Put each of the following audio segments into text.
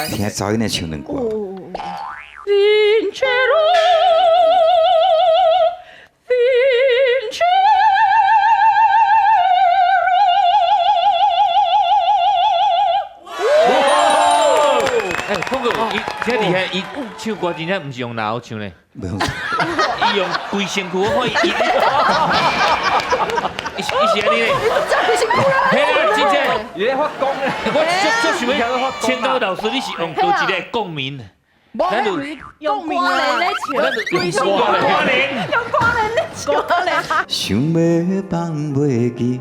听噪音来唱两句。碰过，这厉害，伊唱歌真正唔是用脑唱嘞，不用，伊用规身躯，我看伊是安尼嘞。嘿啦，真正，你咧发功咧？我想要，千多老师你是用倒一个共鸣？咱就用歌来咧唱，用歌咧，用歌来咧唱。想要放袂记。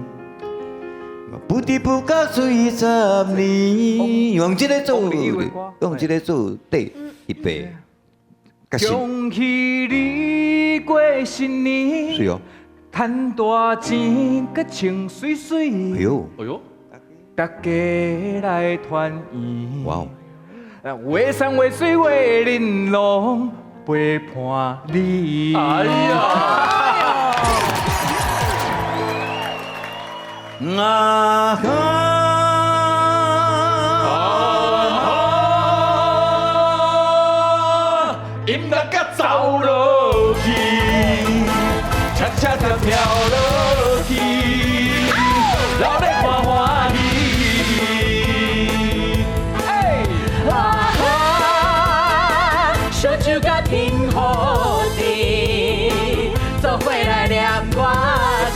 不知不觉水10年，用这个做，用这个做第一杯。恭喜你过新年，是哦。赚大钱，搁穿水水。哎呦，哎呦，大家来团圆。哇哦！画山画水画玲珑，陪伴你。哎呀！音乐甲走落去，恰恰跳跳落去，老咧欢欢喜。烧酒甲甜好地，做伙来念歌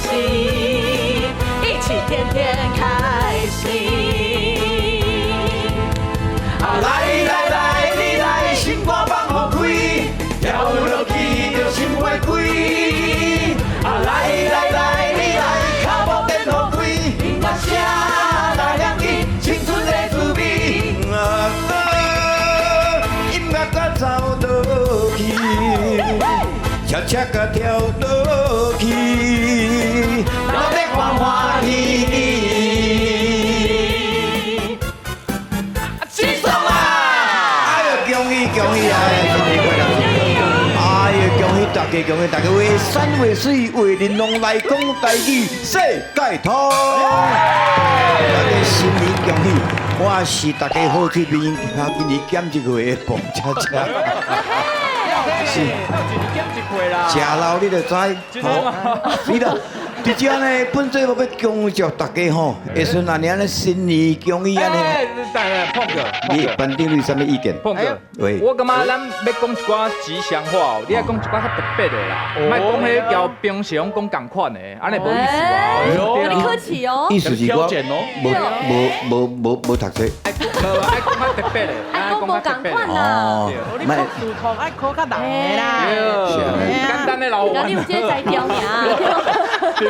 词，一起天天开心。来来来，你来，心肝放互开，跳落去就心花开。来来来，你来，脚步变好开，音乐声来响起，青春的滋味。音乐甲走倒去，恰恰甲跳倒去，老咧欢欢喜。恭喜啊！新年快乐！哎呀，恭喜大家，恭喜大家！画山画水画玲珑来讲台语，世界通。大家新年恭喜！我是大家好嘴面，今年减1岁的彭恰恰。是，食老你就知。好，是啦。伫遮呢，本节目要恭祝大家吼，会顺安尼安尼新年恭喜安尼。碰哥，你班长你有啥物意见？碰哥，我感觉咱要讲一寡吉祥话哦，你要讲一寡较特别的啦，莫讲迄交平常讲共款的，安尼无意思啊。你客气哦。意思是我无读册。爱讲较特别的，爱讲无共款啦。你考数学爱考较难的啦。简单的老有你有这才调尔。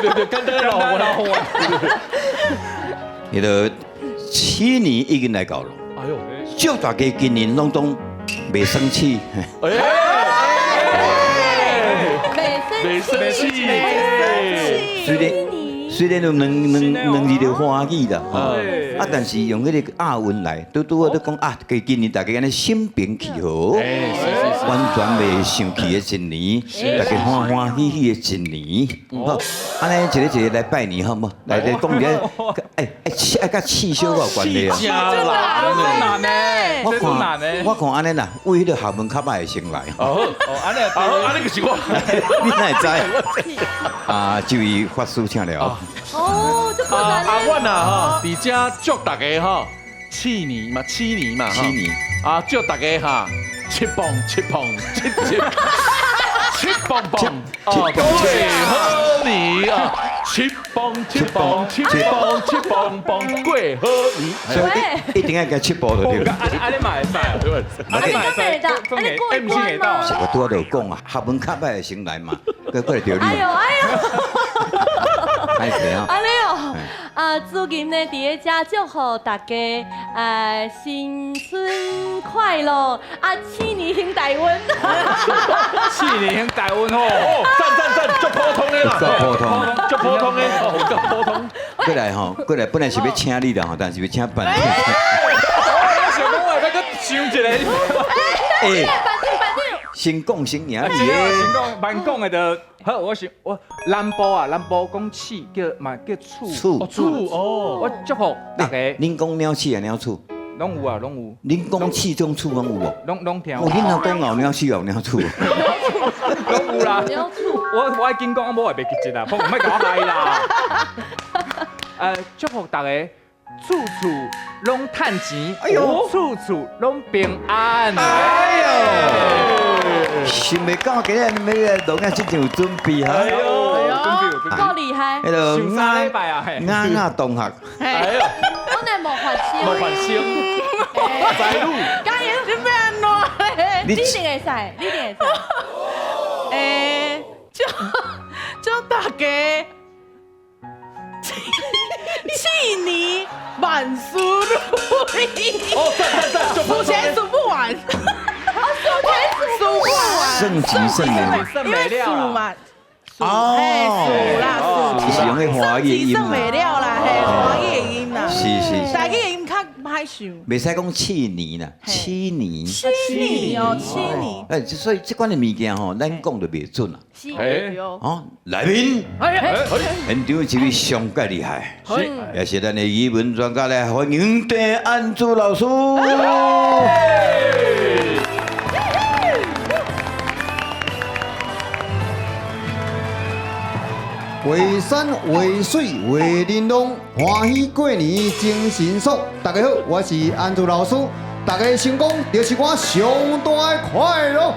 对，简单的老话。迄个7年已经来到了，哎呦，祝大家今年拢袂生气。没生气。虽然有两字就欢喜啦，但是用迄个押韵来，拄我都讲啊，今年大家安尼心平气和，完全袂生气的一年，大家欢欢喜喜的一年，好，安尼一个来拜年好唔好？来讲一个，爱甲气小有关系啊。真难呢，真难呢。我看安尼啦，为迄个校门较歹先来。安尼就是我，你哪会知？啊，这位法师请了。哦，这困难阿阮啊，伫遮祝大家哈，7年嘛，啊，祝大家哈，7蹦7蹦7蹦蹦，啊，恭喜贺你啊，7蹦过贺你，所以一定要加7步就对了。安尼嘛会使啊，对不？安尼嘛会得，安尼过关嘛。我拄仔就讲啊，校门较歹先来嘛，过来着你。哎呦！歹势啊！安尼哦，最近呢，伫咧遮祝福大家，新春快乐，7年行大运。7年行大运吼，赞，足普通的啦，足普通的，足普通。过来，本来是要请你的吼，但是要请班长。我想讲话要搁想一个。班长。先讲先赢。先讲慢讲的就好，我南部讲鼠叫嘛叫厝。厝哦，我祝福大家。恁讲鸟鼠啊鸟厝？拢有啊，拢有，恁讲四种厝拢有无？拢听。哦，恁若讲后鸟四后鸟厝，拢有啦。我爱紧讲，我冇会袂记得啦，唔好搞我害啦。祝福大家处处拢趁钱，哎呦，处处拢平安。哎呦，想袂到今日你要录影真正有准备哈。哎呦，准备有准备。够厉害，迄个上3礼拜啊，嘿。啱啱同学，哎呦，我乃莫发烧，莫烦心，仔路。加盐是要安怎嘞？你一定会使，你一定会使。诶，祝大家去年万事如意。哦，赞，数钱数不完，数不完，盛极盛年。因为数嘛，哦嘿，数啦数，是用迄华语的音算袂啦，了啦，嘿，华语的音啦，是，台语的音较歹想。袂使讲去年啦，七年。七年哦，七年，哎，所以这款的物件吼，咱讲就袂准啦。是哎哦，哦，来宾，哎呀，现场这位上界厉害，也是咱的语文专家来欢迎邓安珠老师。为山为水为玲珑，欢喜过年精神爽。大家好，我是安珠老师，大家成功就是我上大的快乐。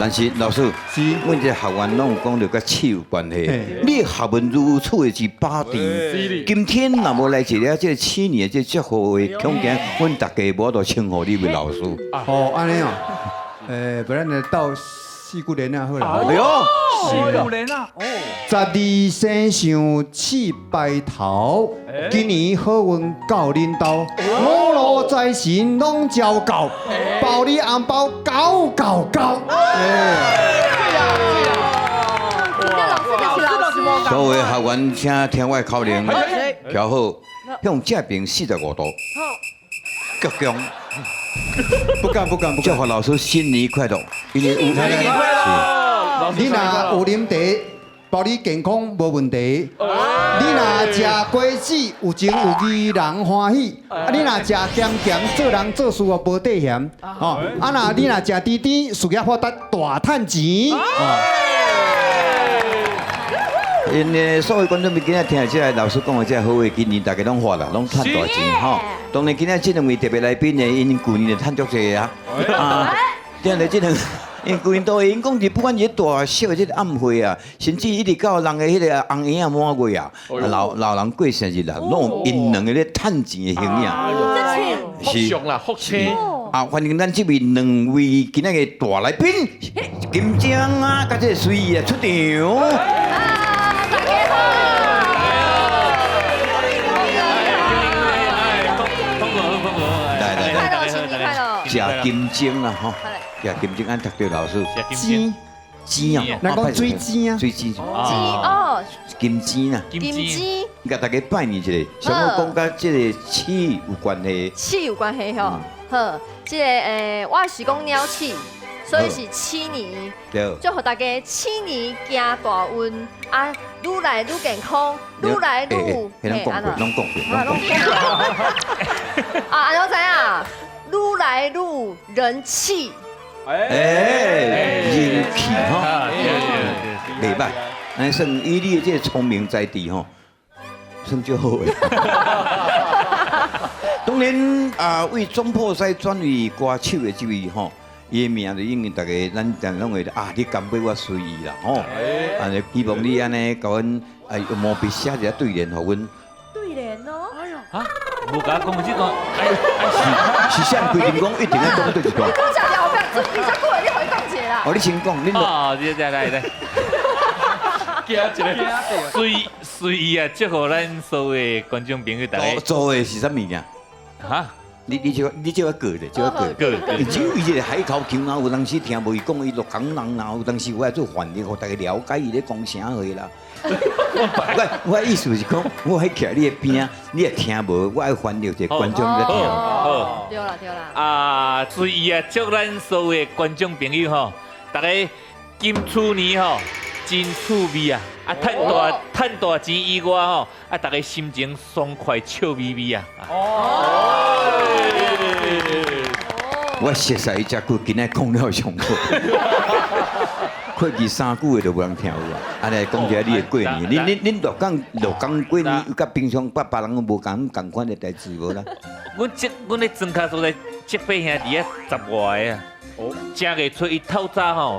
但是老师，阮这学员拢有讲着甲气有关系。你学问如此的是把持，今天若无来一个这7年的这祝福的恐惊，阮大家无都称呼你为老师。哦，安尼哦，不然就到4、5年啊，好啦。哎呦，4、5年啊，哦。 12生肖七白头，今年好运到恁兜，五路财神拢照到，包你红包高高高。所有学员请听我的口令，调好，向这边45度，鞠躬。不敢，祝福老师新年快乐，新年乐！你若有啉茶，保你健康无问题。你若食果子有情有义，人欢喜。你若食咸咸，做人做事哦无底线。哦，你若食甜甜，事业发达大赚钱。因的所有观众们今日听这个老师讲的这好话，今年大家拢发啦，拢赚大钱吼。当然今日这两位特别来宾呢，因旧年就赚足济啊。今日这两，因旧年都会因讲是不管是大小的这个暗会啊，甚至一直到人的迄个红颜啊满月啊，老人过生日啦，拢有因两个咧赚钱的形象。福上啦，福气。啊，欢迎咱这位两位今日的大来宾，金江啊，甲这个随意啊出场。食金针啦吼，食金针按读对老师，尖啊，咱讲水晶啊，水晶，哦，金针啊，金鸡，甲大家拜年一下，想要讲甲这个气有关系，气有关系吼，好，这个我是讲鸟气，所以是7年，对，祝福大家7年行大运啊，愈来愈健康，愈来愈，拢讲过，拢讲过，啊，拢讲过，啊，安怎知影？愈来愈人气，人气哈，袂歹，咱算以你的这个聪明才智吼，算就好诶。当然啊，为总破赛转为歌手的这位吼，伊的名就已经大家咱拢会啊，你甘拜我随意啦吼，啊，希望你安尼甲阮用毛笔写一下对联，互阮。对联哦，哎呦，啊，无甲讲这段，是啥规定讲一定要讲对一段？讲讲了，我准备下过来，你可以讲一个啦。哦，你先讲，恁哦，来，惊一个，随意啊，祝福咱所有的观众朋友大家。做的是啥物件？哈，你叫我过咧，叫我过。伊只有伊这个海口腔啊，有当时听无伊讲伊落空人啊，有当时我爱做翻译，互大家了解伊咧讲啥话啦。我意思是讲，我喺徛你的边，你也听无，我爱翻译一个观众在听。哦，对啦。啊，随意啊，祝咱所有的观众朋友吼，大家金兔年吼真趣味啊！啊，赚大钱以外吼，啊，大家心情爽快笑眯眯啊。我熟悉伊只句，今仔讲了上好。过去3句话都无人听有啊！安尼讲起来，你的过年，恁鹿港过年，甲平常别人无共款的代志无啦？阮咧庄卡所在积八兄弟啊，10外个啊。正月初一透早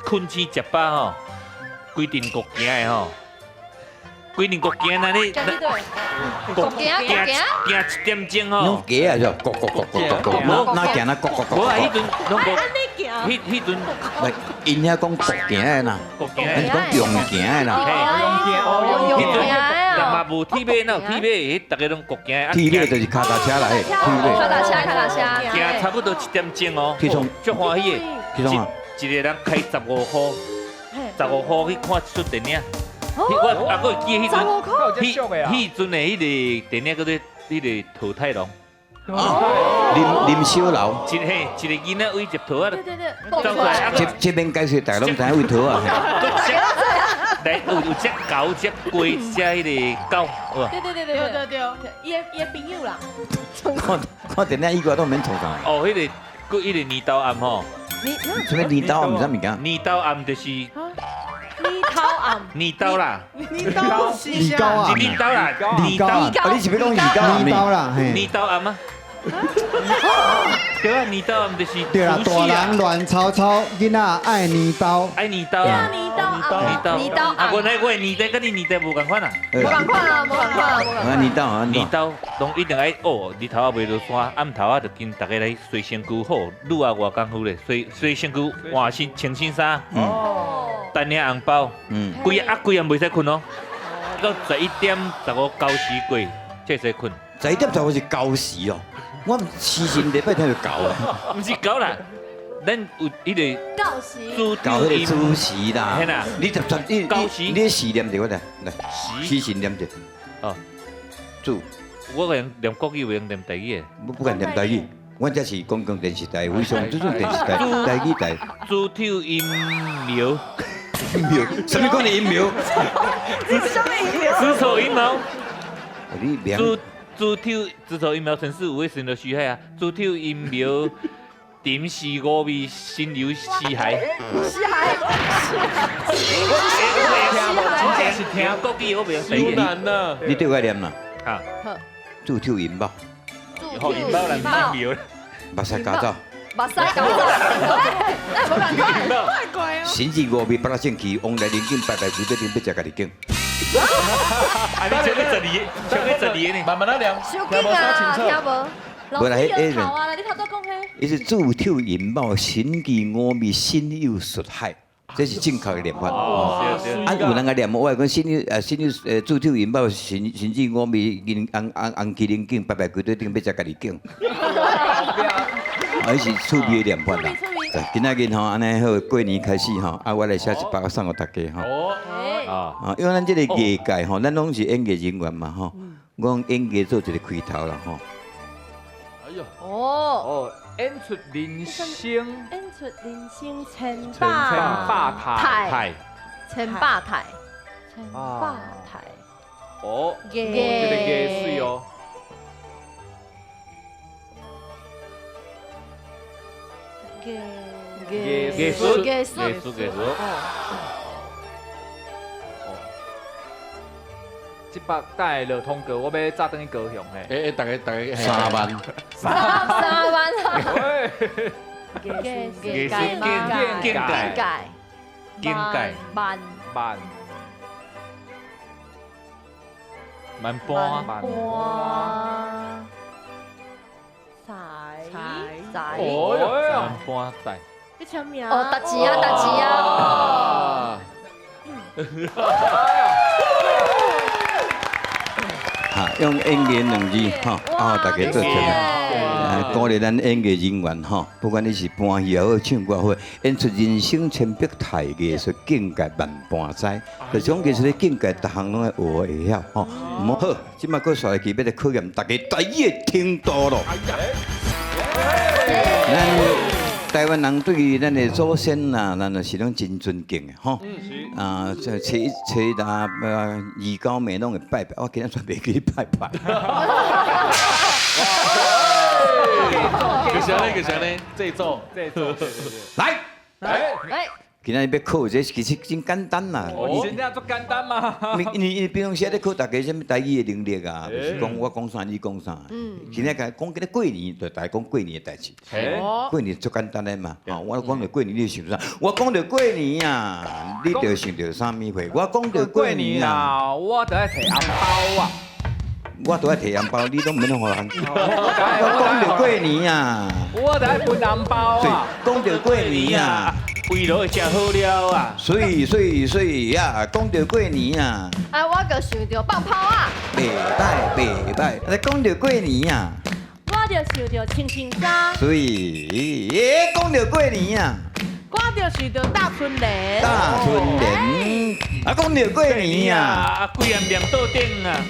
困醒食饱吼，规定国行的吼，规定国行那咧，行1点钟吼拢。鸡啊，就咕咕咕咕咕咕，无哪行哪咕咕咕无啊，迄咕。阵拢国，安尼行，迄阵来，因遐讲国行的呐，国行咱是讲用行的啦。迄阵人嘛无铁马，哪有铁马？迄大家拢国行的。铁马就是脚踏车来的，铁马。行差不多1点钟哦，去创足欢喜的。去创啊！一个人开15块，15块去看一出电影。我还会记迄阵，迄阵的迄个电影叫做迄个桃太郎。林小楼，一个囡仔为一桃啊，走出对，来，这边解说大家拢知影为桃啊。来有只狗、只龟、只迄个狗，对，伊朋友啦，看电影以外都免创啥。哦，迄个年刀暗吼，什么年刀毋知物件？年刀暗就是你头暗，年刀啦，你都是李高啊是，年刀啦，李高啊，你是要讲二刀李高啦，嘿，年刀暗啊，对啊，年刀暗就是对啦，大人乱吵吵，囡仔爱年刀，爱年刀啊，你都暗，年刀啊，我年代跟你年代无共款啊。年刀啊，年刀拢一定爱哦，日头啊袂落山，暗头啊就跟大家来洗身躯好，愈啊偌功夫咧，洗身躯换穿新衫，等领红包，规暗袂使困哦，到11点159时过才使困。 11点15是9時哦，我時辰禮拜天就9啊，毋是狗啦，咱有迄個告示，主9迄個主時啦嘿啦，你九時你時念者我來，時辰念者，哦，主，我用念國語，用念台語的。我不敢念台語，我這是公共電視台，非常這種電視台，台語台，主跳音苗，音苗，什麼講的音苗？子丑寅卯，你名主跳子丑寅卯，城市有位神的虛海啊，主跳陰廟，點是五味新油西海。西海。真正是聽國語，我袂用台語。難呐，你對我念啦，啊，主跳引爆，好引爆人陰廟。目屎加走，目屎搞走，那無辦法。太乖哦，神之五味八正氣，往來鄰近拜拜鬼對面要食家己敬。啊，你唱個12呢？慢慢啊念，小勁啊，聽無？無啦，迄頭啊，你頭都講迄。伊是主跳引爆，神之五味心有術海，這是正確的念法。哦，是。啊，有人個念，我係講心有主跳引爆，神之五味銀紅麒麟敬，拜拜鬼對面要食家己敬。啊，是趣味的念法啦。今仔日吼，安尼好過年開始吼，啊，我來寫一包送給大家吼。哦，啊，因為咱這個業界吼，咱攏是演藝人員嘛吼，我用演藝做一個開頭啦吼。哎呦，哦，演出人生演出人生千千百態，係。千百台，千百台，哦，嘅這個嘅水哦，藝術。這百帶落通告，我要早等去高雄嘿。大家3萬， 3萬喂，藝術境界，境界，萬萬萬般。半財，哦喲，萬般在。你簽名哦，特字啊，特字啊，啊，哈，用演藝兩字吼，啊，大家做出來。鼓勵咱演藝人員吼，不管你是搬戲也好，唱歌也好，演出人生千百態，藝術境界萬般哉。就種藝術的境界，逐項攏要學會曉吼。唔好，即馬個下期要來考驗大家台語的程度咯。台湾人对咱的祖先呐，咱就是拢真尊敬的吼。啊，这初一啊，二九暝拢会拜拜，我今日全袂去拜拜。个啥呢？这做，来，哎，今日要考这其实真简单啦。真正足简单嘛。你平常时咧考大家什么台语的能力啊，就是讲我讲啥你讲啥。今日讲今日过年，就大家讲过年的代志。过年足简单的嘛，我讲到过年你想啥？我讲到过年啊，你就想到啥物货？我讲到过年啊，我就爱摕红包啊。我都爱摕红包，你都唔免互人。我讲到过年啊，我就爱分红包对啊。，讲到过年啊，胃都会食好了啊！所以呀，讲到过年啊，哎，我就想到放炮啊，袂歹，你讲到过年啊，我就想到穿新衫，所以讲到过年啊，我就想到大春联，大春联，啊，讲到过年啊，啊，贵人念桌顶啊，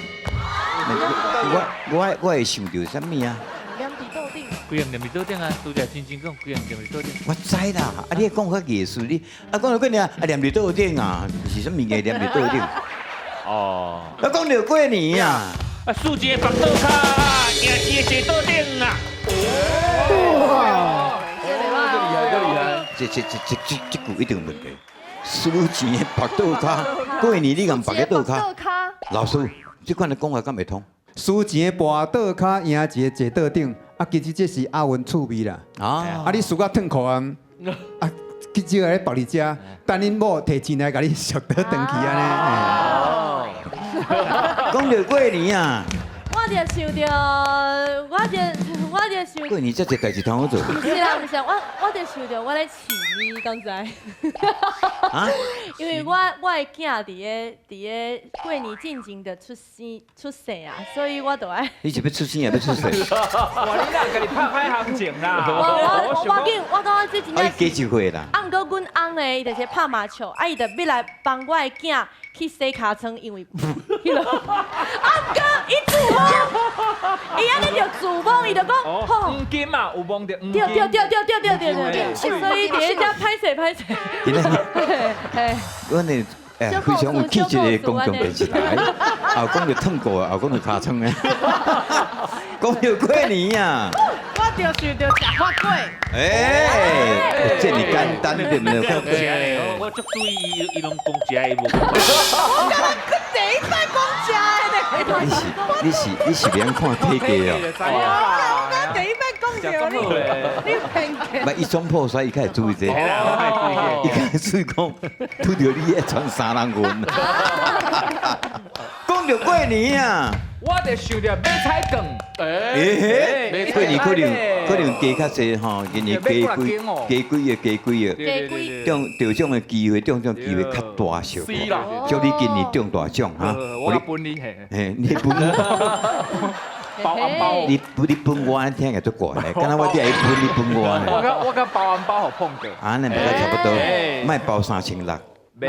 我会想到什么啊？两地斗顶，贵人念桌顶啊，拄则真正讲贵人念桌顶。我知啦，啊，你讲较艺术，你啊讲到过年啊，念伫桌顶啊，是什么物件念伫桌顶？哦，啊，讲到过年啊。啊，输一个白桌卡，赢一个坐桌顶啊！这句一定有问题。输钱的白倒卡，过年你共白个倒卡，老师，这款的讲法敢会通？输钱的跋倒骹，赢一个坐倒顶，啊，其实这是阿文趣味啦。啊，啊，你输到脱裤啊，啊，去招来抱你家，等恁某摕钱来甲你赎倒转去安尼。讲到过年啊，我就想到，我就想。过年这个代志通好做。不是啦，不是啦，我就想到我咧饲咪，刚才。啊？因为我的囝伫个过年进前的出世啊，所以我就爱。你是要出生也要出世？哇，你哪甲你拍歹行情啦？我感觉这真啊，正伊加一岁啦。啊，毋过阮翁呢，伊就是拍麻将，啊，伊就要来帮我的囝去洗尻川，因为迄落。啊，毋过伊自摸，伊安尼就自摸，伊就讲，吼，黄金嘛，有摸着黄金。对，所以伫咧遮歹势。今日嘿，我呢，非常有气质的公共电视台，后讲到痛过，后讲到尻川的，讲到过年啊。我就想到食花粿。这么简单对不对？食咧，我足注意伊拢讲食伊无。我感觉佢第一摆讲食的你是免看体格哦。我第一摆讲着你偏见。唔，伊总破衰，伊开始注意这，伊开始讲，拄着你迄传三人魂。讲到过年啊，我就想到买菜羹。过年可能加较济吼，今年加几个，中奖的机会，中奖机会较大小。是啦，祝你今年中大奖哈！我有本你嘿。嘿，你分包红包。你分我听起来足怪嘞，敢若我伫来分你分我呢。我甲包红包互碰到。啊，那比较差不多，卖包3600。包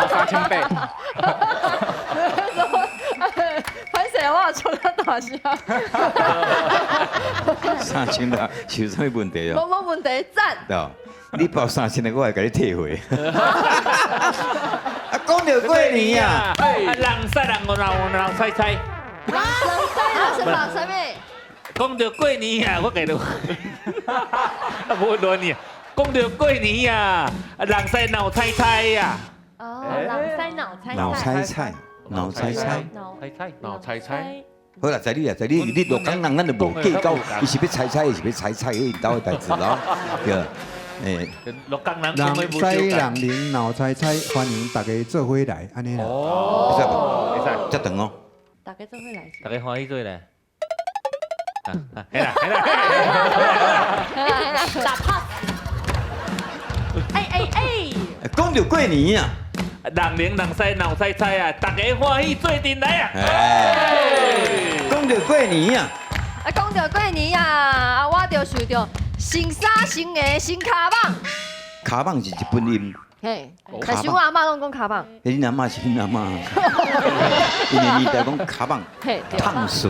3800。歹势啊，我错到大声。 3600是有啥物问题哦？无问题，赞。对，你包3600我会甲你退回。啊，讲到过年啊，人杀人，人猜猜。是吧？啥物？讲到过年啊，我给你，啊无乱你。讲到过年啊，人使脑猜猜呀。哦，人使脑猜脑猜猜，脑猜猜。脑猜猜。 好啦，在你洛港人咱就无计较，伊是要猜猜，伊是要猜猜因兜的代志咯，对。诶，洛港人人西人邻脑猜猜，欢迎大家做伙来，安尼啦。哦，会使，遮长哦。大家做伙来。大家欢喜做咧。打炮。讲到过年啊。 人灵人使脑猜猜啊，大家欢喜做阵来啊！讲到过年啊，讲到过年啊，我就想到新衫新鞋新卡蠓。卡蠓是日本音。嘿，但是我阿嬷拢讲卡蠓。你阿嬷是你阿嬷，因为你在讲卡蠓，嘿，烫死，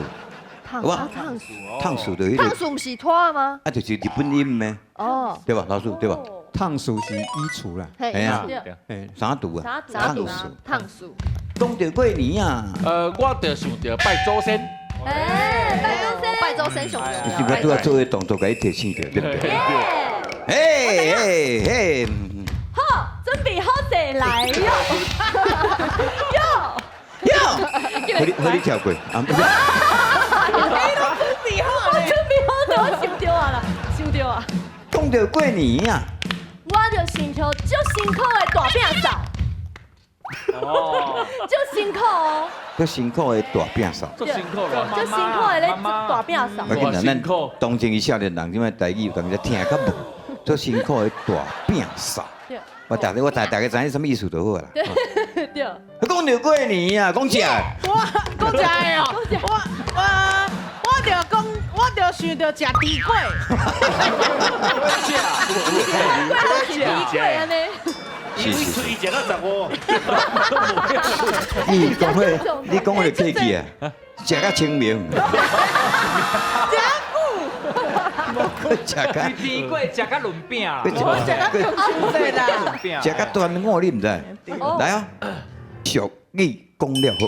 哇烫薯，烫薯的迄个，烫薯不是拖吗？啊，就是日本音咩，哦，对吧？老师对吧？烫薯是衣橱啦，嘿哎呀哎，啥毒啊？啥肚薯。烫薯，讲到过年啊，我就想到拜祖先，哎，拜周先上你是不是都要做个动作给伊提醒着，对不对？嘿嘿嘿，好，准备好势来哟！和你跳过啊？不是，准备好了，我想到啊啦，想到啊！讲到过年啊，我就想到足辛苦的大饼嫂，哦，足辛苦哦，足辛苦的大饼嫂。足辛苦了。足辛苦的咧大饼嫂。我跟咱当今伊少年人，即摆台语有当时听较无，足辛苦的大饼嫂。对我大家知影什么意思就好啦。对。讲到过年啊，讲食，讲食的哦，我就想到食猪粿，对安尼，因为吹食到15，你讲迄，你讲迄个客气啊，食较清明。食较，你猪粿食甲轮饼啦，对啦，食较端午你毋知？来啊，俗语讲了好。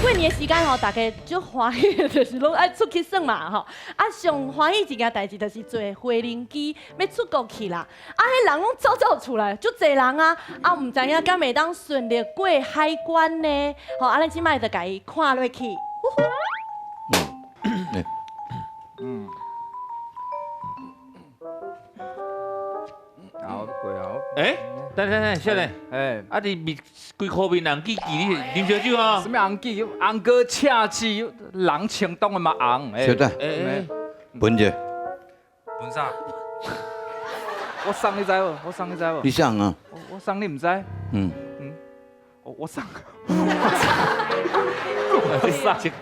过年的时间吼，大家足欢喜的，就是拢爱出去耍嘛吼。啊，上欢喜一件代志就是坐回零机要出国去啦。啊，迄人拢走出来，足侪人啊。啊，唔知影敢会当顺利过海关呢？吼，安尼即摆就甲伊看落去。好贵好，哎，等，少年，哎，啊你面规块面红记记你啉烧酒啊什？么红记红哥恰气，人青东的嘛红，小弟，哎，文姐，本啥？我送你知无？我送你知无你？想啊？我送你唔知？嗯，我送。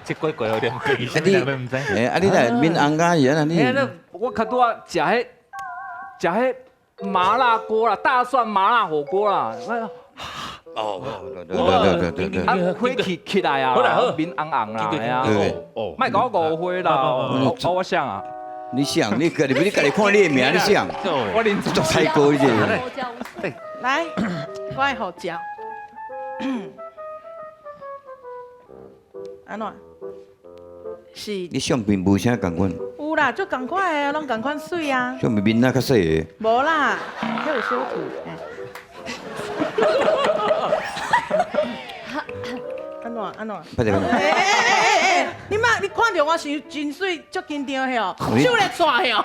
这怪怪有点贵，啊你，唔知。哎，啊你来面红甲人啊你哎，。那我较多食迄麻辣锅啦，大蒜麻辣火锅啦，哦，对。啊，火起来啊，好啦好面红红啦，哎呀，哦，莫搞我误会啦，我想啊，你想，你家己看你的名，你想，我认做菜哥你这。来，我爱好食。安怎？是你相片无啥共款，有啦，足共款的，拢共款水啊。相片面仔较细个。无啦，迄有小图。安怎？快点。你看到我是真水，足紧张的哦，手咧抓的哦。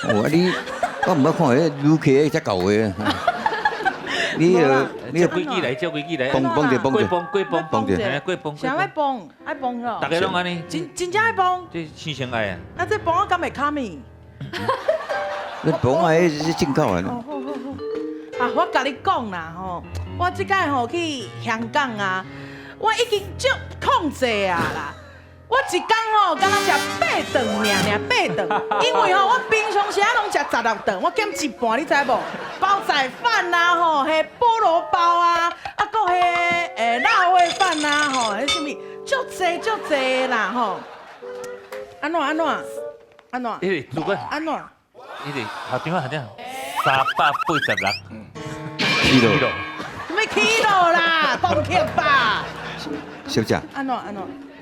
我唔捌看迄女客迄只狗的。你照规矩来，照规矩来。蹦者，过蹦，蹦者。过蹦。想要蹦，爱蹦哦。大家拢安尼，真正爱蹦。这新鲜爱啊！啊，这蹦我敢会卡咪？你蹦啊，迄进口的。啊，我甲你讲啦吼，我即摆吼去香港啊，我已经足控制啊啦。我一工吼，敢若食8顿尔，8顿。因为吼，我平常时啊拢食16顿，我减一半，你知无？包仔饭啦吼，迄菠萝包啊，啊，搁迄辣味饭啦吼，迄什么，足济啦吼。安怎？诶，主管，安怎？你哋校长386。kilo。什么 kilo 啦，蹦起吧。小姐，安怎？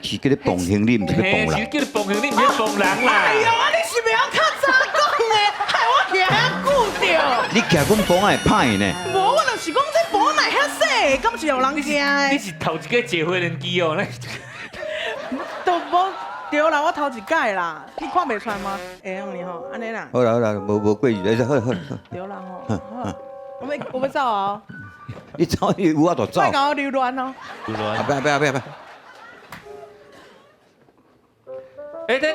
是叫你蹦行李，毋是要蹦是人。叫你蹦行，你唔是蹦人啦。哎呦，你是不要较早讲的，害我徛遐久着。你骑阮蹦会歹呢？无，我就是讲这步哪遐细，敢是有人惊的。你是头一个坐火轮机哦，都无对啦，我头一届啦，你看袂出来吗？会用你吼，安尼啦。好啦，无过去，好。对啦吼，好，我要走哦，你走，你有法度走。莫甲我溜乱哦。啊，不要。哎，等，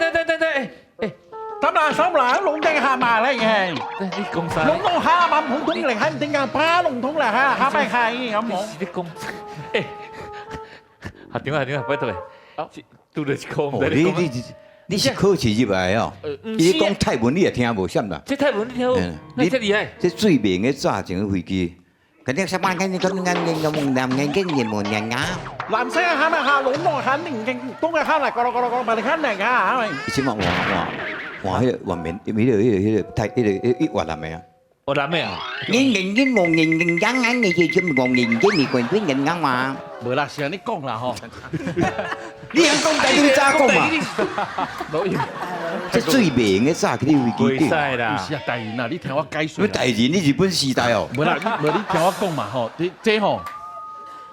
他们什么来？龙定下马嚟嘅，你講啥？龍洞下馬普通嚟，係唔定㗎，怕龍通嚟嚇，下擺係咁冇。你講，哎，校長，拜託誒，拄着一箍，唔知你講。你是考試入來哦？伊講泰文你也聽無啥啦。這泰文你聽，你這厲害。這最明嘅炸前嘅飛機，肯定是半个你跟男跟你们人啊，蓝色喊咪喊，龙內喊，寧經東嘅喊嚟，講，咪你喊嚟㗎，係咪？以前嘛話迄個畫面，迄個太迄個越南嘅啊。我南咩啊？nghìn ngàn你就咁ngàn你quyền quyết nghìn ngàn嘛。無啦，是安尼講啦吼。你人講第你咋講嘛？這最明嘅早佢哋會記袂使啦。是啊，大人啊，你聽我解説。你大人你日本時代哦。無啦，無你聽我講嘛吼，這吼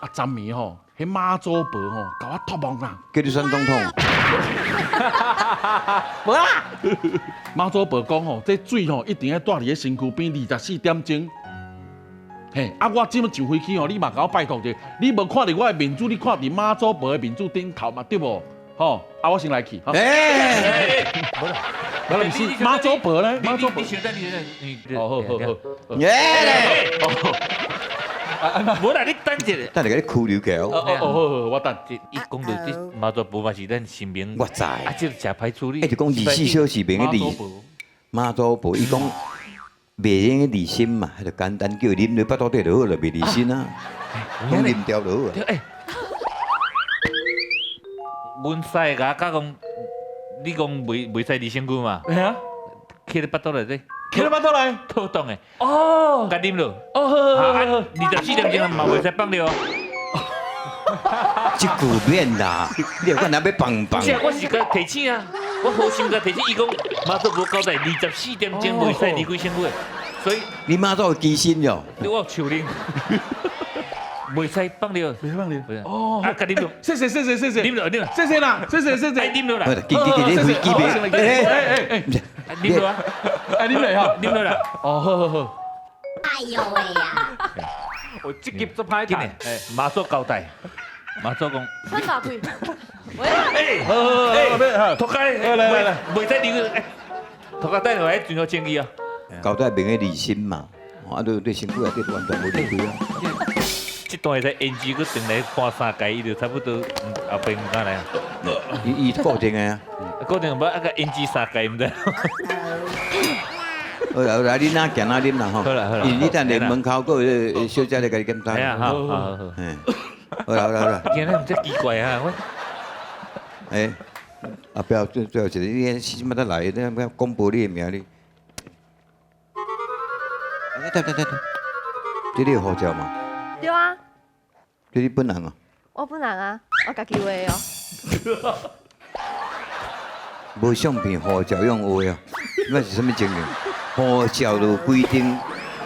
阿詹咪吼，迄媽祖婆吼，甲我託夢啦。叫你選總統。無啦，媽祖婆講吼，這水吼一定要帶佇個身軀邊24點鐘。嘿，啊，我即麼上飛機吼，你嘛甲我拜託者，你無看到我的面子，你看佇媽祖婆的面子頂頭嘛，對無？吼，啊，我先來去。誒，我唔是媽祖婆咧，媽祖婆。你曉得你哦，好。無啦，你等一下。等下給你拘留起來。好，我等。伊講到啲媽祖婆嘛是咱神明。我知。啊，即個真歹處理。就講24小時明嘅離。媽祖婆伊講。袂用離心嘛，就簡單叫啉你巴肚底就好了，袂離心啊，講啉掉就好啊。阮婿甲講，你講袂使離身軀嘛？係啊，揢咧巴肚內底，揢咧巴肚內，肚凍誒。哦，甲啉落。哦， 24點鐘嘛袂使放了。即句免啦，你有看哪要放？不是啊，我是甲提醒啊，我好心甲提醒，伊講媽祖無交代24點鐘袂使離開身軀，所以你媽祖有機心喲。我有手令，袂使放了，袂放了。哦，啊，甲啉落，謝謝，啉落，謝謝啦，謝。愛啉落啦，記你飛機票，啉落啊，啉嚟嚇，啉落啦。哦，好。哎呦喂呀！我即級做歹緊誒，媽祖交代，媽祖講，分大開，喂，托開，來，袂使離開，托開等下來轉到正義啊。交代明嘅離心嘛，啊對身軀啊對完全冇離開啊。這段會使 NG 佢定來半三屆，伊就差不多後邊唔敢來。伊固定嘅啊。固定唔啊個 NG 三屆唔得。好啦，你哪行哪啉啦吼。好啦。你等下門口嗰個小姐嚟甲你檢查。係啊，好。好啦。今日唔知奇怪啊，我。誒，啊不要，最後就是你什麼得來，你要公布你嘅名你。等，這裡有護照嘛？對啊，這你本人啊？我本人啊，我家己畫哦。無相片護照用畫啊？那是什麼情形？護照就規定，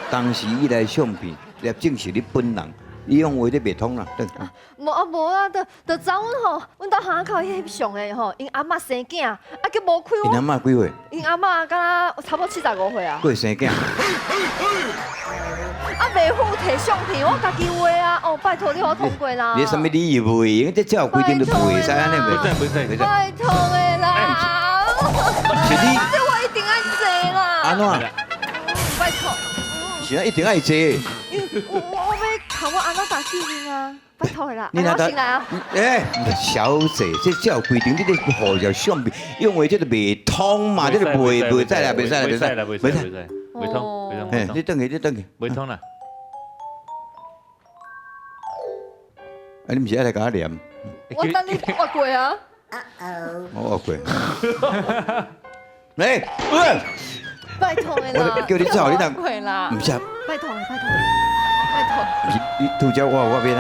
當時以來相片，也證實你本人，你用畫都袂通啦。無啊，就找阮吼，阮兜巷口翕相的吼，因阿嬷生囝，啊叫無開因阿嬷幾歲？因阿嬷敢若差不多75歲啊。過生囝。啊，袂好摕相片，我家己畫啊。哦，拜託你互我通過啦。你什麼理由袂用？這照規定就袂使安尼袂使。拜託的啦。是你。這我一定愛坐啦。安怎？拜託。是啊，一定愛坐。我要看我安怎打記名啊！拜託啦，你我先來啊！小姐，這照規定，你這護照相片用的這個袂通嘛，這個袂使啦，袂使。通。你等去。袂通啦。啊，你唔是愛來甲我念？我等你畫過啊！我畫過。嚟，拜託的啦！我叫你走，你畫過啦！唔是。拜託。你拄則我邊啊？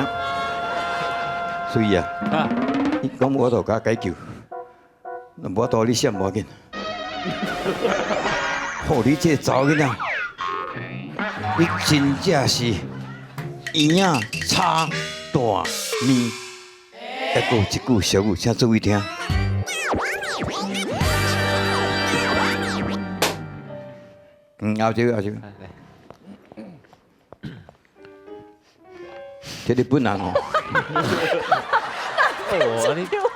所以啊，你講我度甲解救，我度你閃無要緊。好，你這查某囡仔，你真正是耳仔插大面，還有一句俗語，請注意聽。後招。這日本人哦，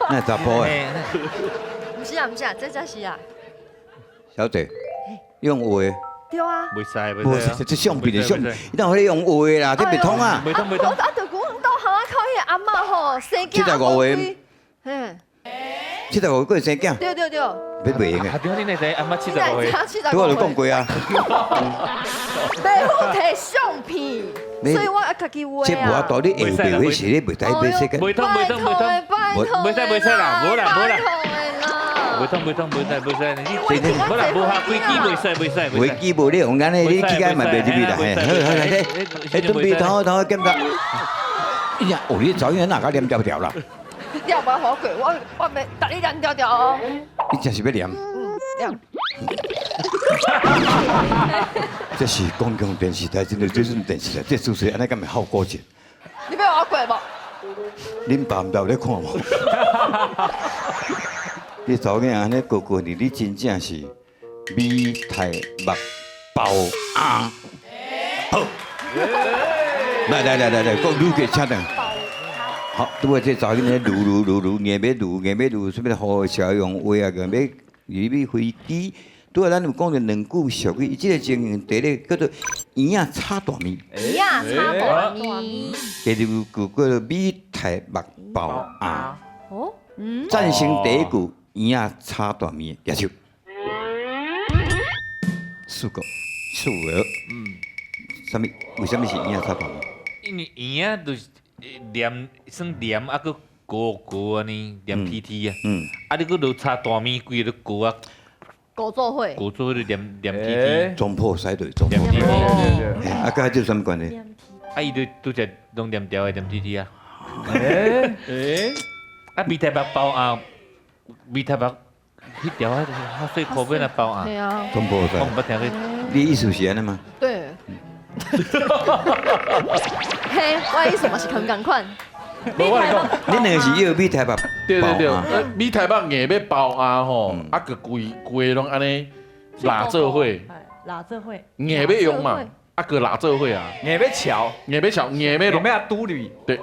那查甫誒，唔是啊，這才是啊。小姐，用畫。對啊。袂使。這相片的相片，你哪會用畫啦？這袂通啊。袂通。啊，就講到巷口迄阿嬷吼，生囝。75歲。75歲生囝。對。別袂用嘅。點解你那時阿媽75歲？對我就講過啊。袂好摕相片。你所以我要家己画这无法啊。度，你下袂会写，你袂使买这个。袂通袂通袂通，袂使啦，无啦无啦，袂通袂通袂使袂使，你无啦无下飞机袂使袂使袂使。飞机无你用咱的，你起价嘛袂入去啦。好，你准备头检查。哎呀，哦，你早已哪个黏条条啦？你又无好过，我袂逐日黏条条哦。你真是要黏？黏。这是公共电视台，真的这种电视台，这主持人安尼敢会好过节？你要我过无？恁爸唔知有咧看无？你早间安尼过过日，你真正是米台目包啊！好，来，各女给请等。好，拄过这早间咧，撸，硬要撸，什么好小用话啊，硬要入去飞机。拄啊，咱有讲着两句俗语，伊即个经营第一叫做圆啊炒大面，呀，差大咪。第二句叫做米台目包啊。哦，赞成第一句圆啊炒大面，举手。四个，什么？为什么是圆啊炒大面？因为圆啊就是黏，算黏啊个糊安尼，黏T T啊。啊，你佫落炒大面，规个糊啊。狗做会。糊做迄个黏 T T。中破塞对，中破。黏 T T。啊，甲这有什么关系？啊，伊拄则拢黏条的黏 T T 啊。啊，米台目包啊，米台目迄条啊，较细口边啊包啊。对啊。中破塞我。毋捌听过。你意思是安尼吗？对。嘿，我意思嘛是同共款。无我来讲，恁两个是要米台目对，包啊？米台北硬要包啊吼，啊个规拢安尼拉做伙，拉做会。硬要用嘛，啊个拉做伙啊，硬要桥，硬要巧，硬要弄，硬要拄绿。对，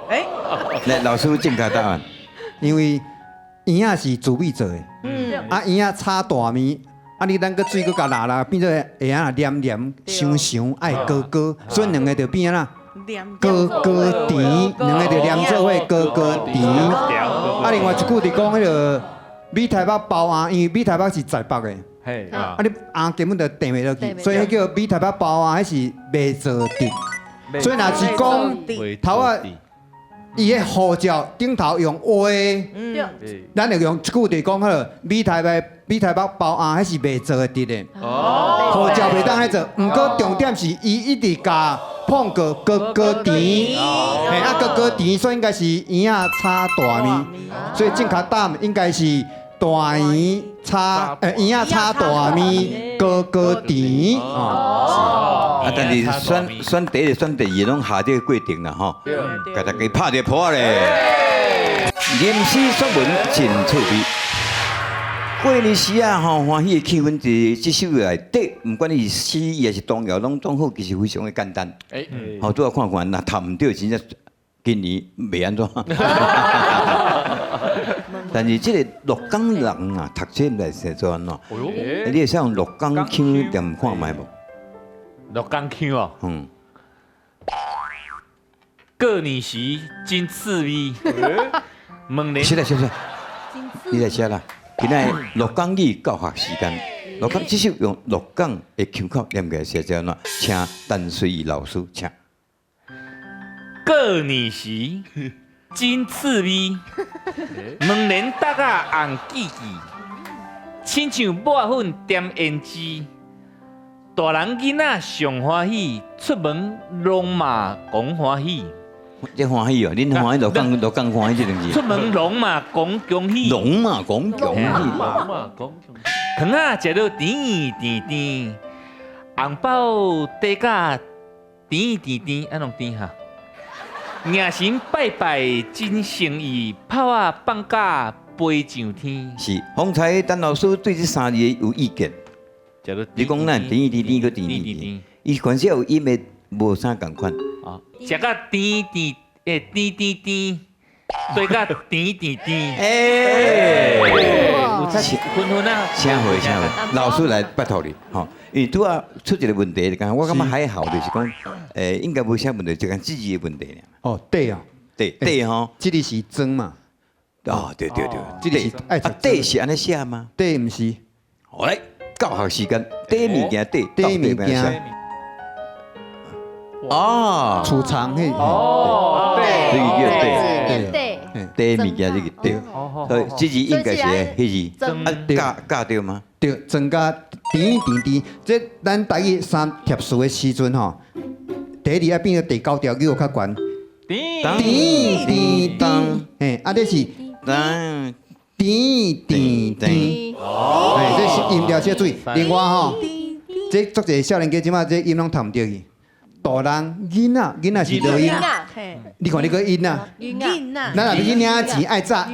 来，老师正确答案。因为圆仔是自米做的，啊圆仔炒大面，啊你咱个水搁甲拉变做会啊黏黏、香爱高，所以两个就变啦。高甜，两个就黏做伙高甜。啊，另外一句就讲迄个米台北包啊，因为米台北是台北的，嘿，啊你啊根本就订袂落去，所以迄叫米台北包啊，迄是未做定。所以若是讲头啊，伊个护照顶头用画的，咱就用一句就讲好了，米台北包啊，迄是未做得直的。护照袂当迄做，毋过重点是伊一直加。碰个高甜，嘿啊高甜，所以应该是圆仔炒大面，所以正确答案应该是大圆圆仔炒大面高甜哦。啊，但是选第一、选第二拢下这个过程啦吼，甲大家拍一破咧。吟诗作文真趣味。过年时啊，吼欢喜的气氛，即首内底，不管你是诗也是童谣，拢好，其实非常的简单。好，拄要看看，若读唔对，真正今年袂安怎。但是这个鹿港人啊，读册来是做安怎？你会使用鹿港腔念看卖无？鹿港腔哦。过年时真趣味。问人。是啦，你来写啦。今仔鹿港语教学时间，鹿港这首用鹿港的腔口念起来写怎样？请陈水怡老师请。过年时真趣味，两连搭啊红记记，亲像抹粉点胭脂，大人囡仔上欢喜，出门拢嘛讲欢喜。这欢喜哦，恁欢喜鹿港欢喜这两字。出门龙嘛讲恭喜，龙嘛讲恭喜，糖啊食到甜甜甜，红包底甲甜甜甜，安怎甜哈？迎神拜拜真诚意，炮啊放假飞上天。是，方才陈老师对这三字有意见。你讲咱甜甜甜个甜甜甜，伊关键有音的无啥共款。食到甜甜甜甜甜，对甲甜甜甜。有差分啊！请回，老师来拜托你，吼，因为拄啊出一个问题，我感觉还好，就是讲，应该无啥问题，就讲自己的问题尔。哦，对啊，对吼，这里是装嘛。哦，对，这里是爱啊，对是安尼写吗？对，唔是。好来，教学时间，对物件对，对物件。哦，储藏迄。哦，这对，个叫对，面对，第一物件这个对，哦所以这字应该是迄字，增教对吗？对，增加甜甜甜，这咱台语三贴词的时阵吼，第一字要变到第九条语较悬，甜甜甜，嘿，啊，这是当甜甜甜，哎，这是音调小水。另外吼，这足侪少年家即马这音拢读唔对去，大人囡仔是落音，嘿，你看你个音啊，囡仔，咱若要去领钱爱早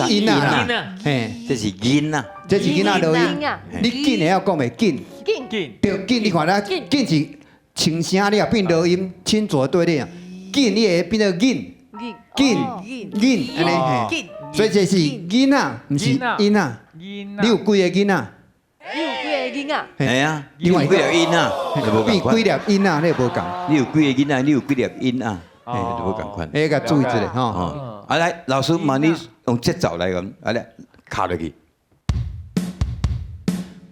音啊啦，嘿，这是囡啊，这是囡仔落音囡仔，你紧的要讲袂紧。紧，对，紧你看咱紧是轻声，你也变落音，清浊对立啊。紧你会变到紧，紧安尼嘿。所以这是囡仔，毋是音啊。你有几个囡仔？你有几个囡仔？哎呀，你有几粒音啊？就无共变几款。粒音啊？你无共。你有几个囡仔？你有几粒音啊？嘿，就无共款。哎，甲注意一下吼。哦，啊来，老师问你用节奏来讲，啊来，卡落去。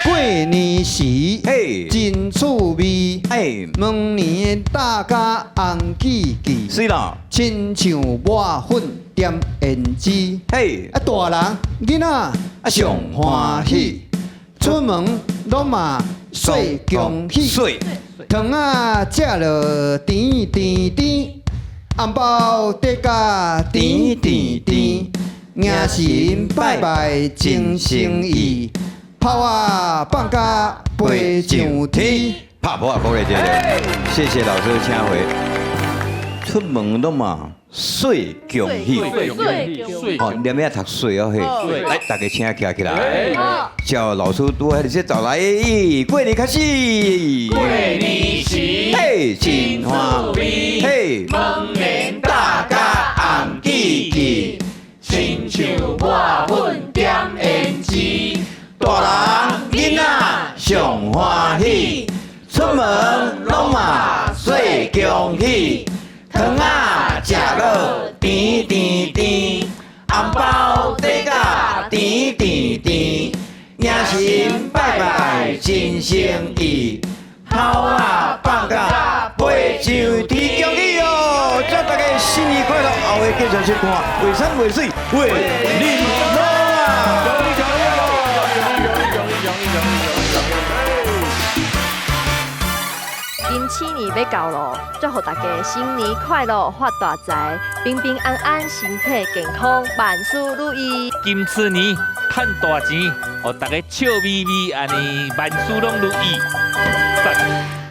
过年时嘿，真趣味，嘿，门年大家红记记，是啦，亲像抹粉点胭脂。嘿，啊，大人囡仔啊上欢喜，出门拢嘛说恭喜，水，糖啊食了甜甜甜，红包得甲甜甜甜，迎神拜拜真心意，炮啊放甲飞上天。拍鼓啊，鼓励对对，谢谢老师请回。出门拢嘛说恭喜，哦，念要读水哦嘿，来大家请起来，叫老师拄迄些走来，过年开始，过年时，嘿，真欢喜，嘿，门年大家红记记，亲像抹粉点胭脂，大人囡仔上欢喜，出门拢嘛说恭喜，糖啊食了甜甜甜，红包得甲甜甜甜，迎神拜拜真心意，炮啊放甲飞上天，恭喜哦！祝大家新年快乐，后会继续去看《为山为水为你乐》啊！新年要到咯，祝福大家新年快乐，发大财，平平安安，身体健康，万事如意。金次年赚大钱，互大家笑眯眯，安尼万事拢如意。赞。